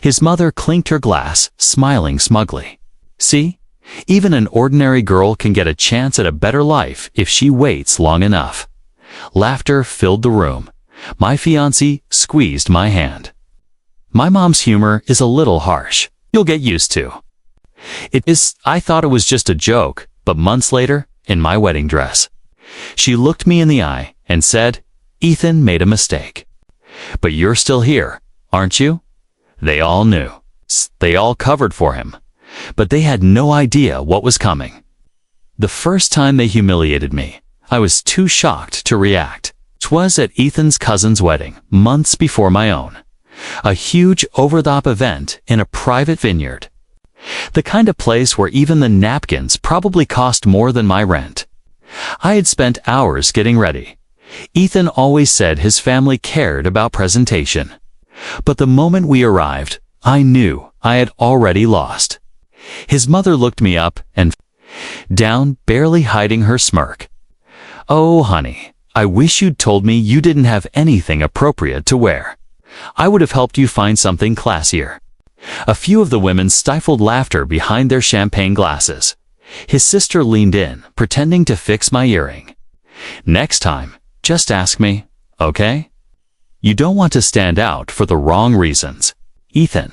His mother clinked her glass, smiling smugly. See? Even an ordinary girl can get a chance at a better life if she waits long enough. Laughter filled the room. My fiancé squeezed my hand. My mom's humor is a little harsh. You'll get used to. It is. I thought it was just a joke, but months later, in my wedding dress, she looked me in the eye and said, "Ethan made a mistake. But you're still here, aren't you?" They all knew. They all covered for him. But they had no idea what was coming. The first time they humiliated me, I was too shocked to react. 'Twas at Ethan's cousin's wedding, months before my own. A huge over-the-top event in a private vineyard. The kind of place where even the napkins probably cost more than my rent. I had spent hours getting ready. Ethan always said his family cared about presentation. But the moment we arrived, I knew I had already lost. His mother looked me up and down, barely hiding her smirk. "Oh, honey, I wish you'd told me you didn't have anything appropriate to wear. I would have helped you find something classier." A few of the women stifled laughter behind their champagne glasses. His sister leaned in, pretending to fix my earring. "Next time, just ask me, okay? You don't want to stand out for the wrong reasons." Ethan.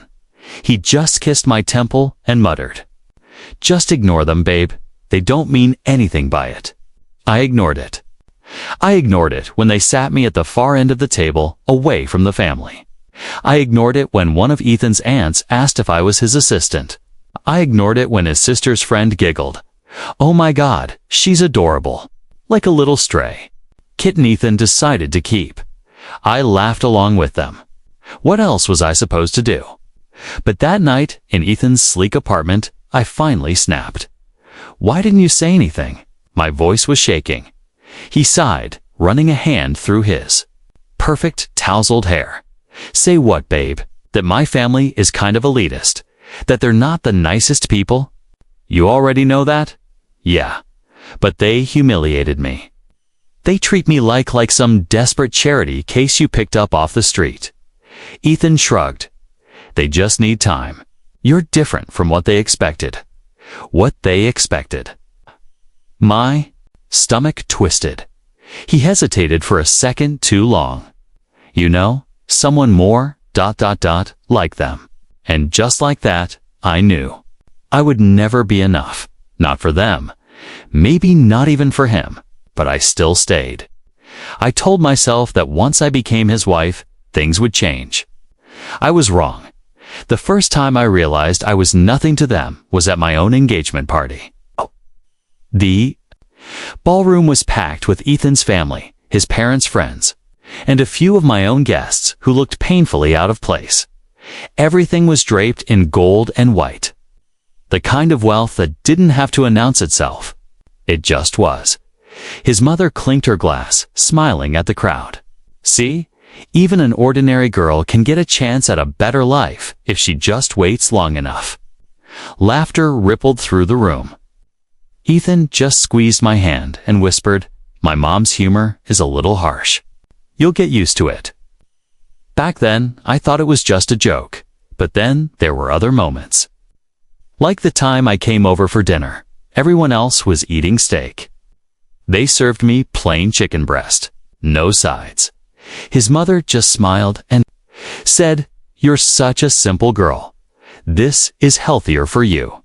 He just kissed my temple and muttered, "Just ignore them, babe. They don't mean anything by it." I ignored it. I ignored it when they sat me at the far end of the table, away from the family. I ignored it when one of Ethan's aunts asked if I was his assistant. I ignored it when his sister's friend giggled. "Oh my God, she's adorable. Like a little stray." Kitten Ethan decided to keep. I laughed along with them. What else was I supposed to do? But that night, in Ethan's sleek apartment, I finally snapped. "Why didn't you say anything?" My voice was shaking. He sighed, running a hand through his perfect, tousled hair. "Say what, babe? That my family is kind of elitist? That they're not the nicest people?" "You already know that?" "Yeah. But they humiliated me. They treat me like some desperate charity case you picked up off the street." Ethan shrugged. "They just need time. You're different from what they expected." What they expected. My stomach twisted. He hesitated for a second too long. "You know, someone more, ... like them." And just like that, I knew. I would never be enough. Not for them. Maybe not even for him. But I still stayed. I told myself that once I became his wife, things would change. I was wrong. The first time I realized I was nothing to them was at my own engagement party. The ballroom was packed with Ethan's family, his parents' friends, and a few of my own guests who looked painfully out of place. Everything was draped in gold and white. The kind of wealth that didn't have to announce itself. It just was. His mother clinked her glass, smiling at the crowd. "See? Even an ordinary girl can get a chance at a better life if she just waits long enough." Laughter rippled through the room. Ethan just squeezed my hand and whispered, "My mom's humor is a little harsh. You'll get used to it." Back then, I thought it was just a joke, but then there were other moments. Like the time I came over for dinner. Everyone else was eating steak. They served me plain chicken breast, no sides. His mother just smiled and said, "You're such a simple girl. This is healthier for you."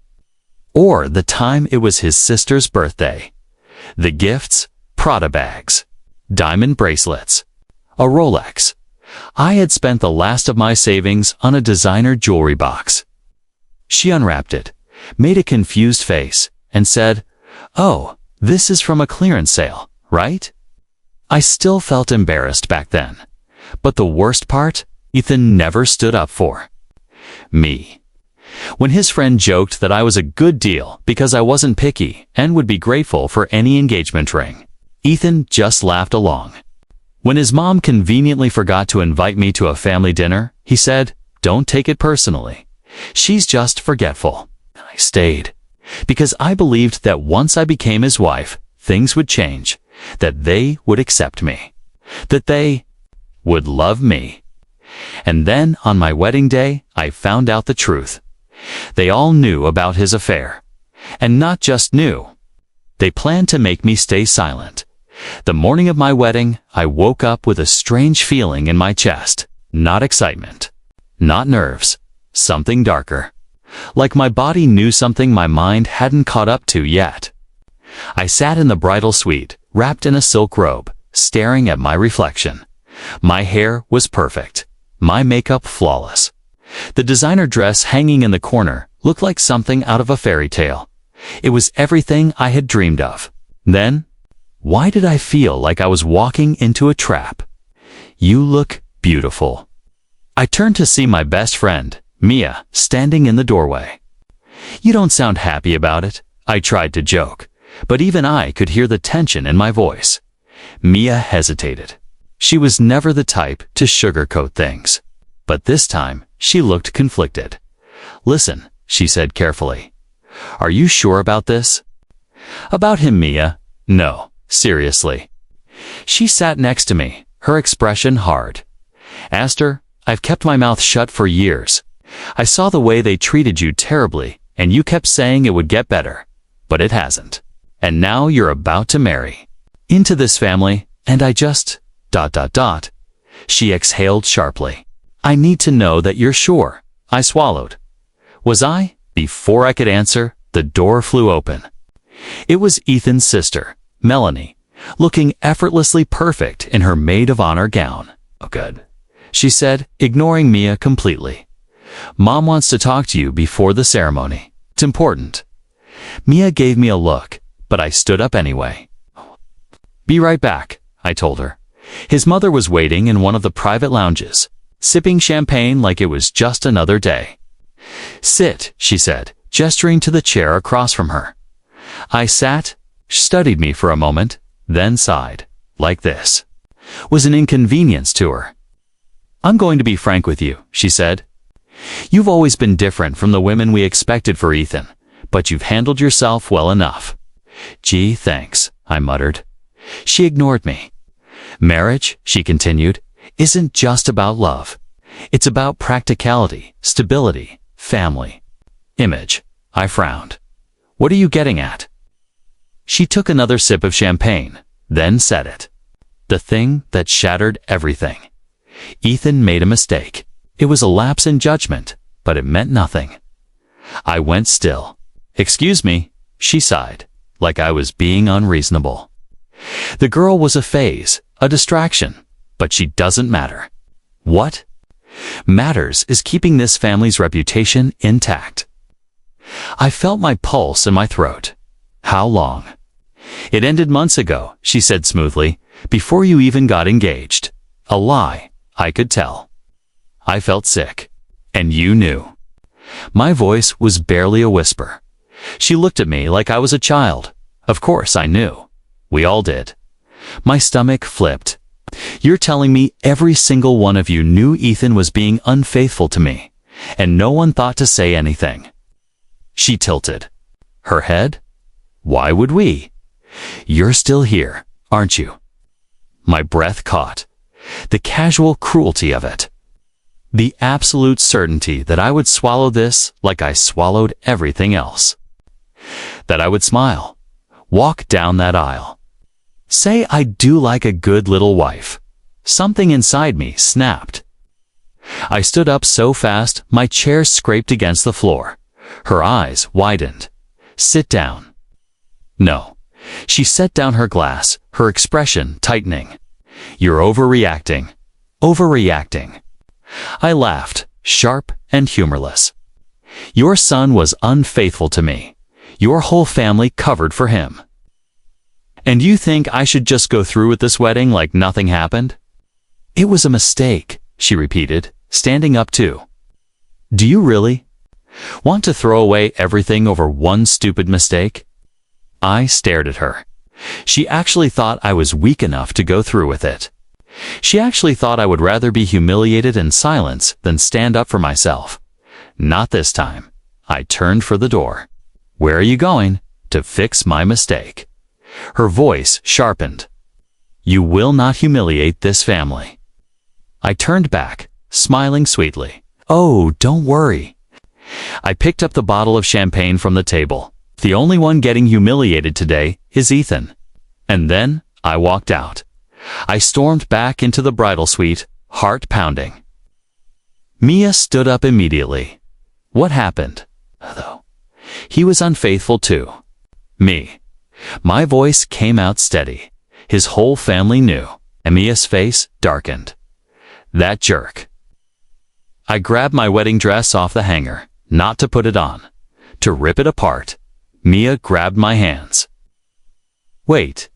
Or the time it was his sister's birthday. The gifts, Prada bags, diamond bracelets, a Rolex. I had spent the last of my savings on a designer jewelry box. She unwrapped it, made a confused face, and said, "Oh, this is from a clearance sale, right?" I still felt embarrassed back then. But the worst part, Ethan never stood up for me. When his friend joked that I was a good deal because I wasn't picky and would be grateful for any engagement ring, Ethan just laughed along. When his mom conveniently forgot to invite me to a family dinner, he said, "Don't take it personally. She's just forgetful." I stayed, because I believed that once I became his wife, things would change, that they would accept me, that they would love me. And then, on my wedding day, I found out the truth. They all knew about his affair. And not just knew. They planned to make me stay silent. The morning of my wedding, I woke up with a strange feeling in my chest. Not excitement. Not nerves. Something darker. Like my body knew something my mind hadn't caught up to yet. I sat in the bridal suite, wrapped in a silk robe, staring at my reflection. My hair was perfect. My makeup flawless. The designer dress hanging in the corner looked like something out of a fairy tale. It was everything I had dreamed of. Then, why did I feel like I was walking into a trap? You look beautiful. I turned to see my best friend, Mia, standing in the doorway. You don't sound happy about it, I tried to joke, but even I could hear the tension in my voice. Mia hesitated. She was never the type to sugarcoat things. But this time, she looked conflicted. Listen, she said carefully. Are you sure about this? About him, Mia? No, seriously. She sat next to me, her expression hard. Aster, I've kept my mouth shut for years. I saw the way they treated you terribly, and you kept saying it would get better. But it hasn't. And now you're about to marry. Into this family, and I just... ... She exhaled sharply. I need to know that you're sure. I swallowed. Was I? Before I could answer, the door flew open. It was Ethan's sister, Melanie, looking effortlessly perfect in her maid of honor gown. Oh, good, she said, ignoring Mia completely. Mom wants to talk to you before the ceremony. It's important. Mia gave me a look, but I stood up anyway. Be right back, I told her. His mother was waiting in one of the private lounges, sipping champagne like it was just another day. Sit, she said, gesturing to the chair across from her. I sat, studied me for a moment, then sighed, like this. Was an inconvenience to her. I'm going to be frank with you, she said. You've always been different from the women we expected for Ethan, but you've handled yourself well enough. Gee, thanks, I muttered. She ignored me. Marriage, she continued, isn't just about love. It's about practicality, stability, family. Image. I frowned. What are you getting at? She took another sip of champagne, then said it. The thing that shattered everything. Ethan made a mistake. It was a lapse in judgment, but it meant nothing. I went still. Excuse me, she sighed, like I was being unreasonable. The girl was a phase, a distraction, but she doesn't matter. What matters is keeping this family's reputation intact. I felt my pulse in my throat. How long? It ended months ago, she said smoothly, before you even got engaged. A lie, I could tell. I felt sick. And you knew. My voice was barely a whisper. She looked at me like I was a child. Of course I knew. We all did. My stomach flipped. You're telling me every single one of you knew Ethan was being unfaithful to me, and no one thought to say anything. She tilted. Her head? Why would we? You're still here, aren't you? My breath caught. The casual cruelty of it. The absolute certainty that I would swallow this like I swallowed everything else. That I would smile. Walk down that aisle. Say I do like a good little wife. Something inside me snapped. I stood up so fast my chair scraped against the floor. Her eyes widened. Sit down. No. She set down her glass, her expression tightening. You're overreacting. Overreacting. I laughed, sharp and humorless. Your son was unfaithful to me. Your whole family covered for him. And you think I should just go through with this wedding like nothing happened? It was a mistake, she repeated, standing up too. Do you really want to throw away everything over one stupid mistake? I stared at her. She actually thought I was weak enough to go through with it. She actually thought I would rather be humiliated in silence than stand up for myself. Not this time. I turned for the door. Where are you going? To fix my mistake. Her voice sharpened. You will not humiliate this family. I turned back, smiling sweetly. "Oh, don't worry." I picked up the bottle of champagne from the table. The only one getting humiliated today is Ethan. And then I walked out. I stormed back into the bridal suite, heart pounding. Mia stood up immediately. What happened, though? He was unfaithful too. Me. My voice came out steady. His whole family knew, and Mia's face darkened. That jerk. I grabbed my wedding dress off the hanger, not to put it on, to rip it apart. Mia grabbed my hands. Wait.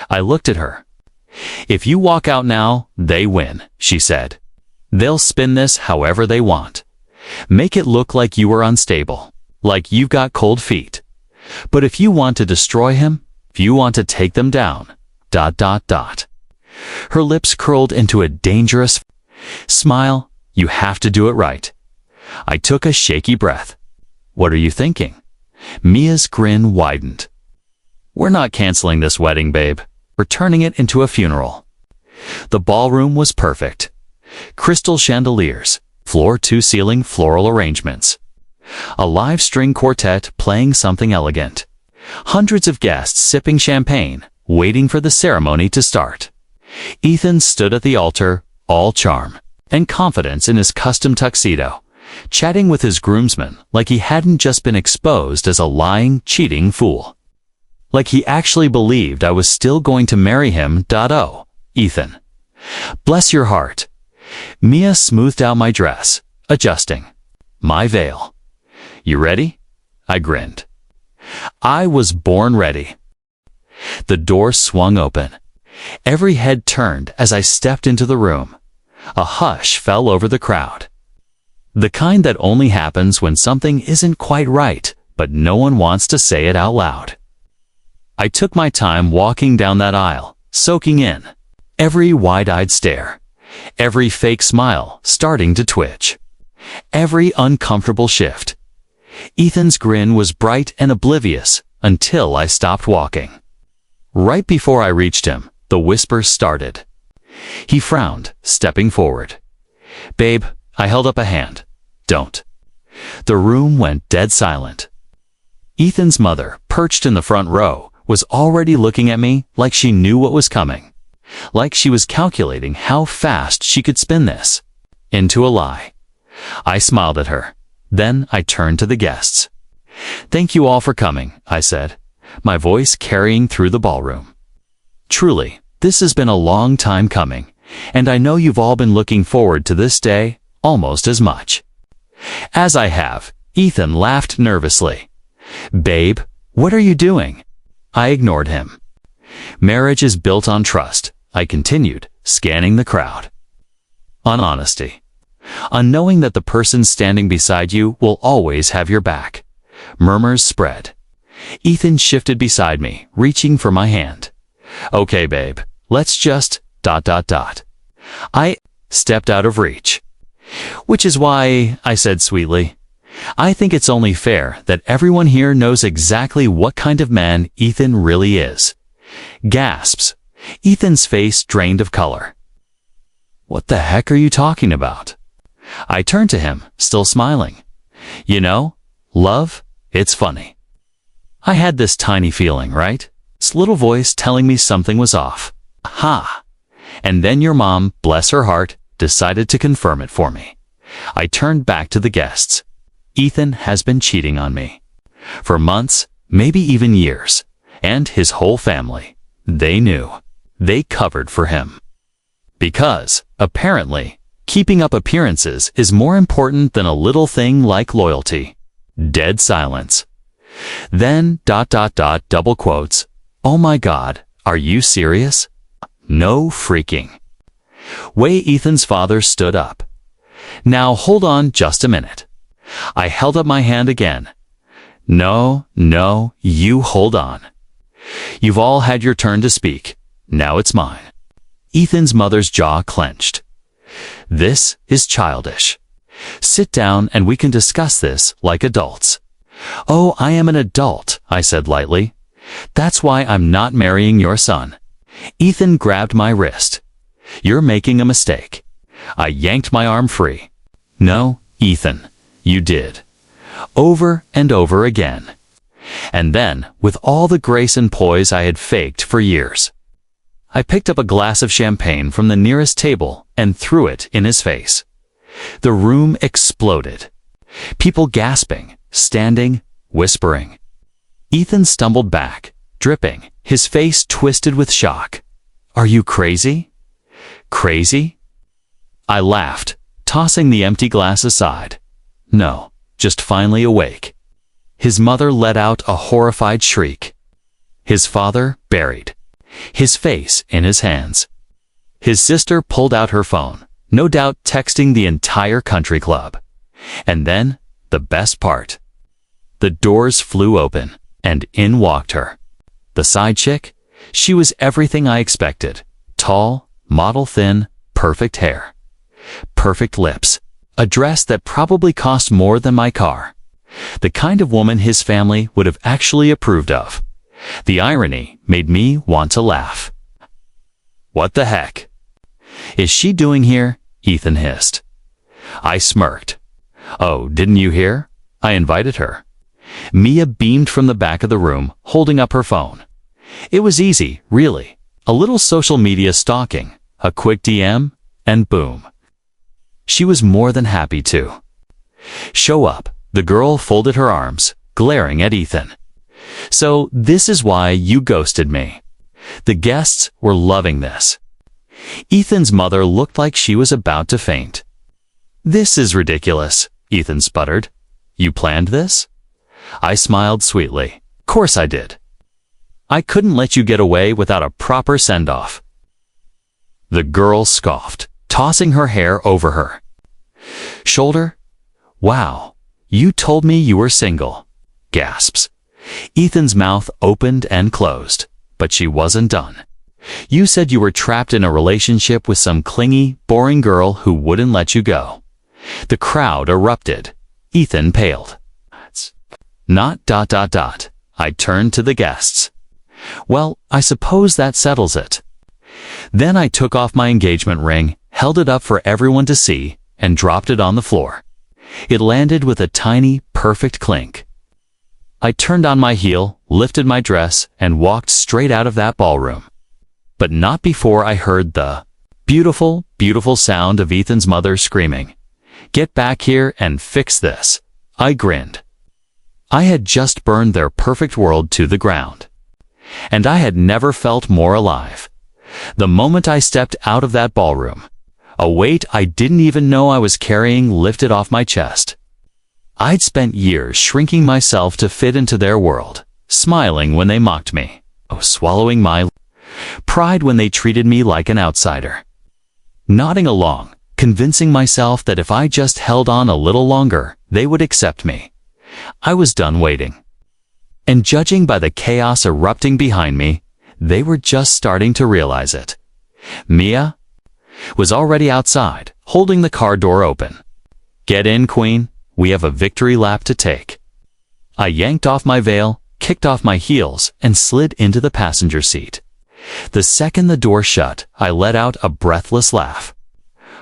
I looked at her. If you walk out now, they win, she said. They'll spin this however they want. Make it look like you were unstable, like you've got cold feet. But if you want to destroy him, if you want to take them down, ... Her lips curled into a dangerous smile. You have to do it right. I took a shaky breath. What are you thinking? Mia's grin widened. We're not canceling this wedding, babe. We're turning it into a funeral. The ballroom was perfect. Crystal chandeliers, floor-to-ceiling floral arrangements. A live string quartet playing something elegant. Hundreds of guests sipping champagne, waiting for the ceremony to start. Ethan stood at the altar, all charm and confidence in his custom tuxedo, chatting with his groomsmen like he hadn't just been exposed as a lying, cheating fool. Like he actually believed I was still going to marry him. Oh, Ethan. Bless your heart. Mia smoothed out my dress, adjusting my veil. You ready? I grinned. I was born ready. The door swung open. Every head turned as I stepped into the room. A hush fell over the crowd. The kind that only happens when something isn't quite right, but no one wants to say it out loud. I took my time walking down that aisle, soaking in every wide-eyed stare, every fake smile starting to twitch, every uncomfortable shift. Ethan's grin was bright and oblivious until I stopped walking. Right before I reached him, the whispers started. He frowned, stepping forward. Babe, I held up a hand. Don't. The room went dead silent. Ethan's mother, perched in the front row, was already looking at me like she knew what was coming. Like she was calculating how fast she could spin this into a lie. I smiled at her. Then I turned to the guests. Thank you all for coming, I said, my voice carrying through the ballroom. Truly, this has been a long time coming, and I know you've all been looking forward to this day almost as much. As I have, Ethan laughed nervously. Babe, what are you doing? I ignored him. Marriage is built on trust, I continued, scanning the crowd. On honesty. On knowing that the person standing beside you will always have your back. Murmurs spread. Ethan shifted beside me, reaching for my hand. Okay, babe, let's just ... I stepped out of reach. Which is why, I said sweetly, I think it's only fair that everyone here knows exactly what kind of man Ethan really is. Gasps. Ethan's face drained of color. What the heck are you talking about? I turned to him, still smiling. You know, love, it's funny. I had this tiny feeling, right? This little voice telling me something was off. Ha! And then your mom, bless her heart, decided to confirm it for me. I turned back to the guests. Ethan has been cheating on me. For months, maybe even years. And his whole family. They knew. They covered for him. Because, apparently, keeping up appearances is more important than a little thing like loyalty. Dead silence. Then, ... double quotes. Oh my God, are you serious? No freaking way. Ethan's father stood up. Now hold on just a minute. I held up my hand again. No, you hold on. You've all had your turn to speak. Now it's mine. Ethan's mother's jaw clenched. This is childish. Sit down and we can discuss this like adults. Oh, I am an adult, I said lightly. That's why I'm not marrying your son. Ethan grabbed my wrist. You're making a mistake. I yanked my arm free. No, Ethan, you did. Over and over again. And then, with all the grace and poise I had faked for years, I picked up a glass of champagne from the nearest table and threw it in his face. The room exploded. People gasping, standing, whispering. Ethan stumbled back, dripping, his face twisted with shock. Are you crazy? Crazy? I laughed, tossing the empty glass aside. No, just finally awake. His mother let out a horrified shriek. His father buried, his face in his hands. His sister pulled out her phone, no doubt texting the entire country club. And then, the best part. The doors flew open, and in walked her. The side chick? She was everything I expected. Tall, model thin, perfect hair. Perfect lips. A dress that probably cost more than my car. The kind of woman his family would have actually approved of. The irony made me want to laugh. What the heck is she doing here? Ethan hissed. I smirked. Oh, didn't you hear? I invited her. Mia beamed from the back of the room, holding up her phone. It was easy, really. A little social media stalking, a quick DM, and boom. She was more than happy to. Show up. The girl folded her arms, glaring at Ethan. So this is why you ghosted me. The guests were loving this. Ethan's mother looked like she was about to faint. This is ridiculous, Ethan sputtered. You planned this? I smiled sweetly. Course I did. I couldn't let you get away without a proper send-off. The girl scoffed, tossing her hair over her shoulder. Wow. You told me you were single. Gasps. Ethan's mouth opened and closed, but she wasn't done. You said you were trapped in a relationship with some clingy, boring girl who wouldn't let you go. The crowd erupted. Ethan paled. Not ... I turned to the guests. Well, I suppose that settles it. Then I took off my engagement ring, held it up for everyone to see, and dropped it on the floor. It landed with a tiny, perfect clink. I turned on my heel, lifted my dress, and walked straight out of that ballroom. But not before I heard the beautiful, beautiful sound of Ethan's mother screaming, "Get back here and fix this." I grinned. I had just burned their perfect world to the ground. And I had never felt more alive. The moment I stepped out of that ballroom, a weight I didn't even know I was carrying lifted off my chest. I'd spent years shrinking myself to fit into their world, smiling when they mocked me, swallowing my pride when they treated me like an outsider. Nodding along, convincing myself that if I just held on a little longer, they would accept me. I was done waiting. And judging by the chaos erupting behind me, they were just starting to realize it. Mia was already outside, holding the car door open. Get in, Queen. We have a victory lap to take. I yanked off my veil, kicked off my heels, and slid into the passenger seat. The second the door shut, I let out a breathless laugh.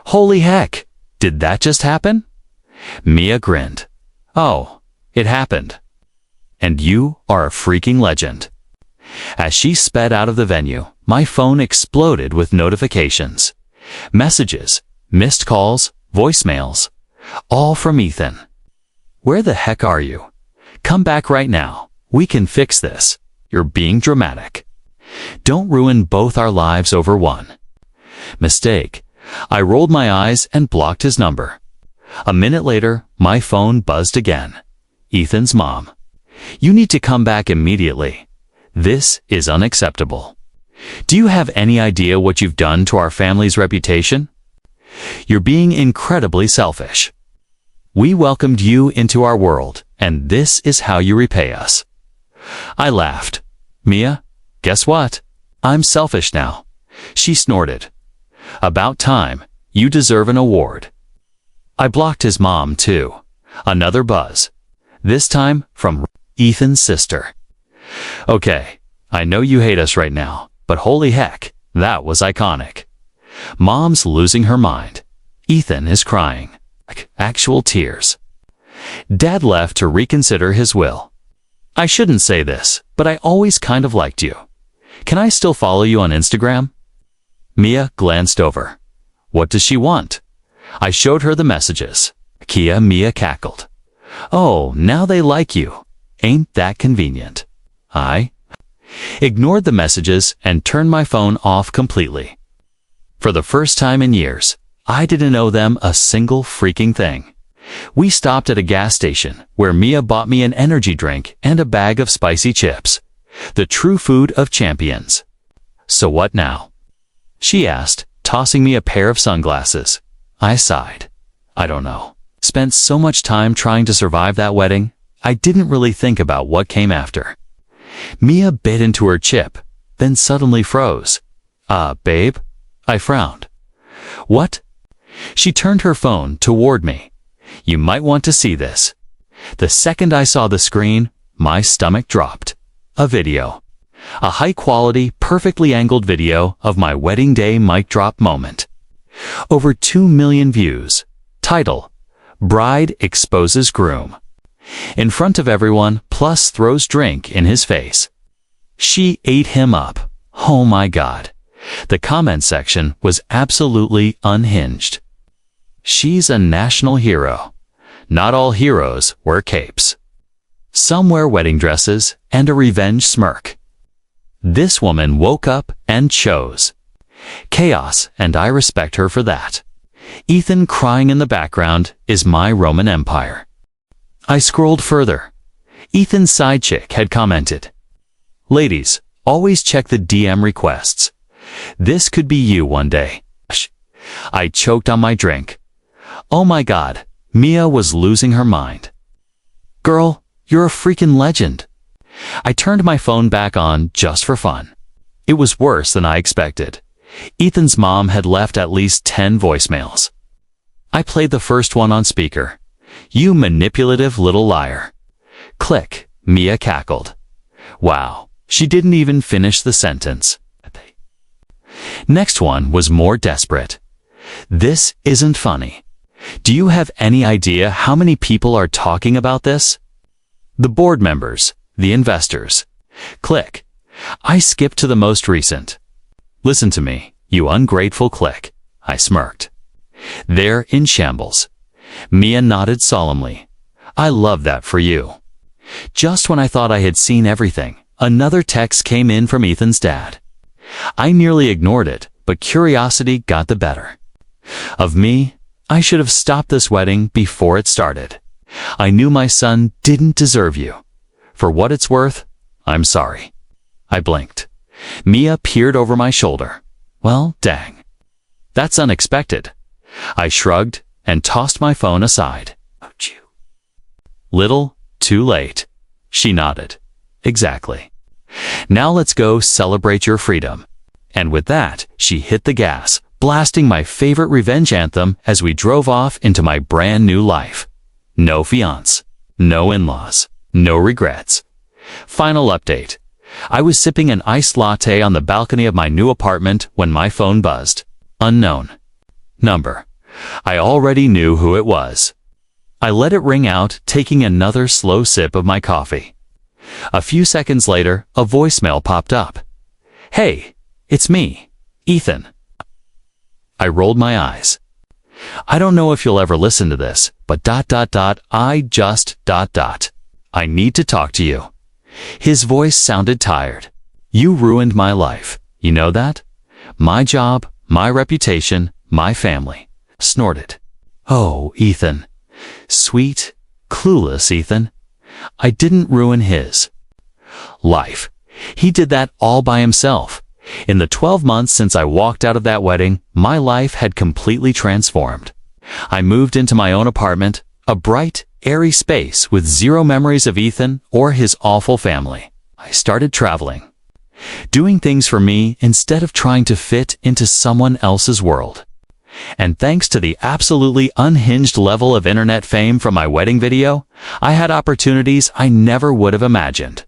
Holy heck! Did that just happen? Mia grinned. Oh, it happened. And you are a freaking legend. As she sped out of the venue, my phone exploded with notifications. Messages, missed calls, voicemails, all from Ethan. Where the heck are you? Come back right now. We can fix this. You're being dramatic. Don't ruin both our lives over one. Mistake. I rolled my eyes and blocked his number. A minute later, my phone buzzed again. Ethan's mom. You need to come back immediately. This is unacceptable. Do you have any idea what you've done to our family's reputation? You're being incredibly selfish. We welcomed you into our world, and this is how you repay us. I laughed. Mia, guess what? I'm selfish now. She snorted. About time. You deserve an award. I blocked his mom, too. Another buzz. This time from Ethan's sister. Okay, I know you hate us right now, but holy heck, that was iconic. Mom's losing her mind. Ethan is crying. Actual tears. Dad left to reconsider his will. I shouldn't say this, but I always kind of liked you. Can I still follow you on Instagram? Mia glanced over. What does she want? I showed her the messages. Mia cackled. Oh, now they like you. Ain't that convenient? I ignored the messages and turned my phone off completely. For the first time in years, I didn't owe them a single freaking thing. We stopped at a gas station where Mia bought me an energy drink and a bag of spicy chips. The true food of champions. So what now? She asked, tossing me a pair of sunglasses. I sighed. I don't know. Spent so much time trying to survive that wedding, I didn't really think about what came after. Mia bit into her chip, then suddenly froze. Babe? I frowned. What? She turned her phone toward me. You might want to see this. The second I saw the screen, my stomach dropped. A video. A high-quality, perfectly angled video of my wedding day mic drop moment. Over 2 million views. Title: Bride exposes groom. In front of everyone, plus throws drink in his face. She ate him up. Oh my God. The comment section was absolutely unhinged. She's a national hero. Not all heroes wear capes. Some wear wedding dresses and a revenge smirk. This woman woke up and chose chaos, and I respect her for that. Ethan crying in the background is my Roman Empire. I scrolled further. Ethan's side chick had commented, "Ladies, always check the DM requests. This could be you one day." I choked on my drink. Oh my God, Mia was losing her mind. Girl, you're a freaking legend. I turned my phone back on just for fun. It was worse than I expected. Ethan's mom had left at least 10 voicemails. I played the first one on speaker. You manipulative little liar. Click, Mia cackled. Wow, she didn't even finish the sentence. Next one was more desperate. This isn't funny. Do you have any idea how many people are talking about this? The board members, the investors. Click. I skipped to the most recent. Listen to me, you ungrateful click. I smirked. They're in shambles. Mia nodded solemnly. I love that for you. Just when I thought I had seen everything, another text came in from Ethan's dad. I nearly ignored it, but curiosity got the better of me. I should have stopped this wedding before it started. I knew my son didn't deserve you. For what it's worth, I'm sorry. I blinked. Mia peered over my shoulder. Well, dang. That's unexpected. I shrugged and tossed my phone aside. Little, too late. She nodded. Exactly. Now let's go celebrate your freedom. And with that, she hit the gas, blasting my favorite revenge anthem as we drove off into my brand new life. No fiancé, no in-laws, no regrets. Final update. I was sipping an iced latte on the balcony of my new apartment when my phone buzzed. Unknown number. I already knew who it was. I let it ring out, taking another slow sip of my coffee. A few seconds later, a voicemail popped up. Hey, it's me, Ethan. I rolled my eyes. I don't know if you'll ever listen to this, but I need to talk to you. His voice sounded tired. You ruined my life. You know that? My job, my reputation, my family. Snorted. Oh, Ethan. Sweet, clueless Ethan. I didn't ruin his life. He did that all by himself. In the 12 months since I walked out of that wedding, my life had completely transformed. I moved into my own apartment, a bright, airy space with zero memories of Ethan or his awful family. I started traveling, doing things for me instead of trying to fit into someone else's world. And thanks to the absolutely unhinged level of internet fame from my wedding video, I had opportunities I never would have imagined.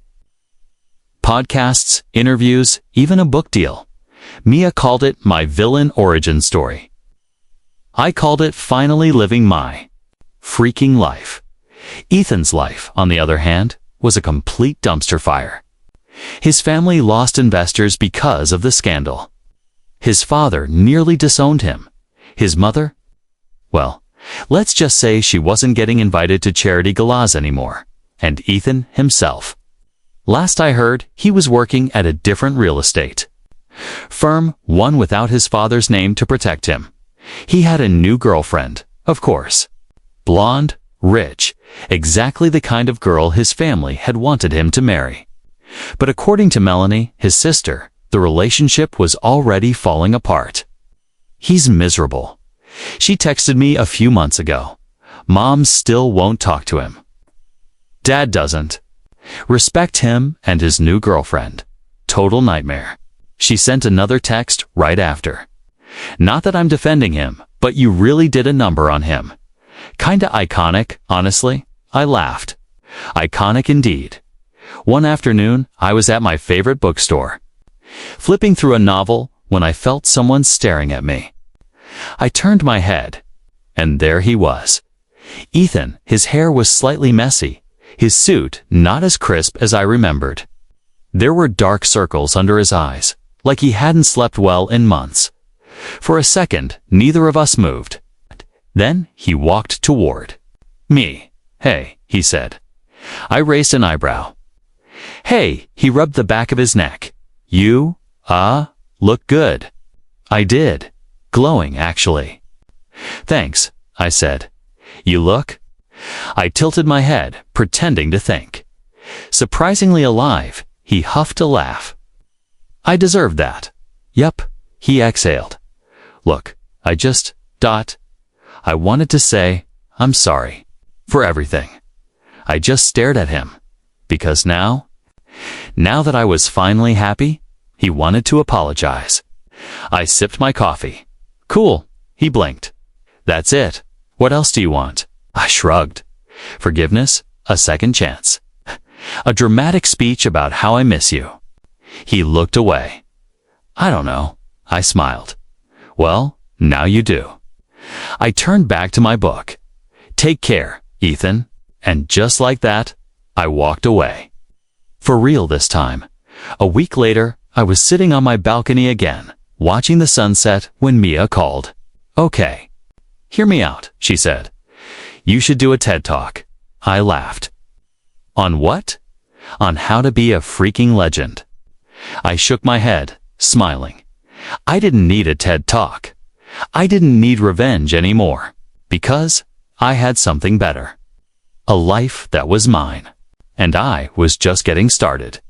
Podcasts, interviews, even a book deal. Mia called it my villain origin story. I called it finally living my freaking life. Ethan's life, on the other hand, was a complete dumpster fire. His family lost investors because of the scandal. His father nearly disowned him. His mother? Well, let's just say she wasn't getting invited to charity galas anymore. And Ethan himself. Last I heard, he was working at a different real estate firm, one without his father's name to protect him. He had a new girlfriend, of course. Blonde, rich, exactly the kind of girl his family had wanted him to marry. But according to Melanie, his sister, the relationship was already falling apart. He's miserable. She texted me a few months ago. Mom still won't talk to him. Dad doesn't. Respect him and his new girlfriend. Total nightmare. She sent another text right after. Not that I'm defending him, but you really did a number on him. Kinda iconic, honestly. I laughed. Iconic indeed. One afternoon, I was at my favorite bookstore, flipping through a novel when I felt someone staring at me. I turned my head, and there he was. Ethan, his hair was slightly messy, his suit not as crisp as I remembered. There were dark circles under his eyes, like he hadn't slept well in months. For a second, neither of us moved. Then he walked toward me. Hey, he said. I raised an eyebrow. Hey, he rubbed the back of his neck. You, look good. I did. Glowing, actually. Thanks, I said. You look? I tilted my head, pretending to think. Surprisingly alive, he huffed a laugh. I deserved that. Yup, he exhaled. Look, I wanted to say, I'm sorry. For everything. I just stared at him. Because now that I was finally happy, he wanted to apologize. I sipped my coffee. Cool, he blinked. That's it. What else do you want? I shrugged. Forgiveness, a second chance. A dramatic speech about how I miss you. He looked away. I don't know. I smiled. Well, now you do. I turned back to my book. Take care, Ethan. And just like that, I walked away. For real this time. A week later, I was sitting on my balcony again, watching the sunset when Mia called. Okay. Hear me out, she said. You should do a TED Talk. I laughed. On what? On how to be a freaking legend. I shook my head, smiling. I didn't need a TED Talk. I didn't need revenge anymore, because I had something better. A life that was mine. And I was just getting started.